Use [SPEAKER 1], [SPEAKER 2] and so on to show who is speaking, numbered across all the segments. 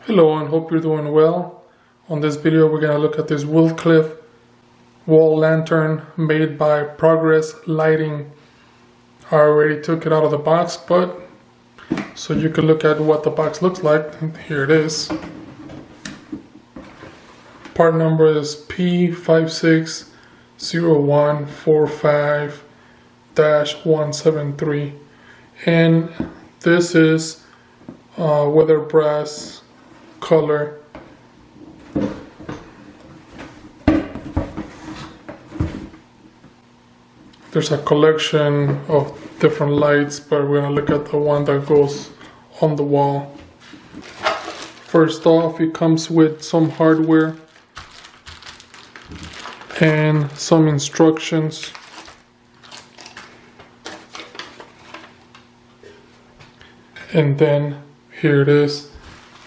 [SPEAKER 1] Hello, and hope you're doing well. On this video we're going to look at this Woodcliff wall lantern made by Progress Lighting. I already took it out of the box, but so you can look at what the box looks like. Here it is. Part number is P560145-173, and this is weather brass color. There's a collection of different lights, but we're gonna look at the one that goes on the wall. First off, it comes with some hardware and some instructions. And then here it is.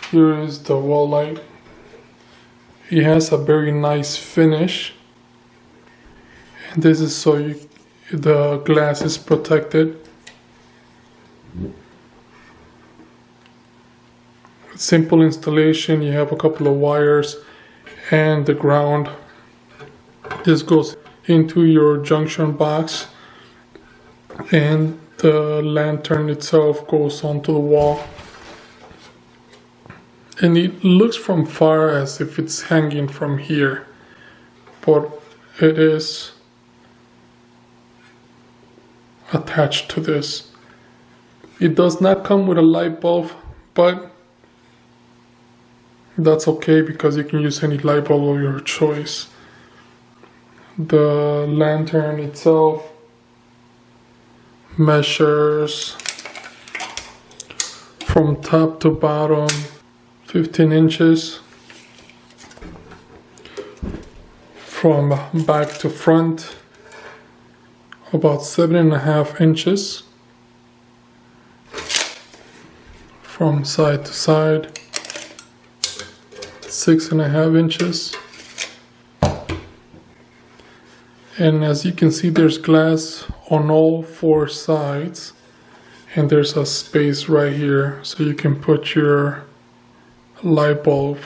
[SPEAKER 1] Here is the wall light. It has a very nice finish. And this is so the glass is protected. Simple installation. You have a couple of wires and the ground. This goes into your junction box, and the lantern itself goes onto the wall. And it looks from far as if it's hanging from here, but it is attached to this. It does not come with a light bulb, but that's okay because you can use any light bulb of your choice. The lantern itself measures from top to bottom 15 inches, from back to front about 7.5 inches, from side to side 6.5 inches. And as you can see, there's glass on all 4 sides, and there's a space right here so you can put your light bulb.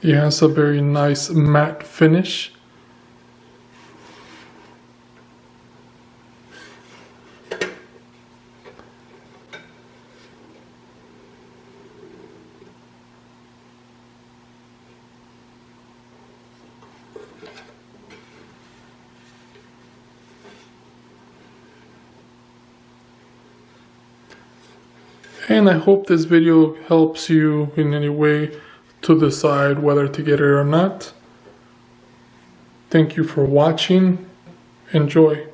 [SPEAKER 1] It has a very nice matte finish. And I hope this video helps you in any way to decide whether to get it or not. Thank you for watching. Enjoy.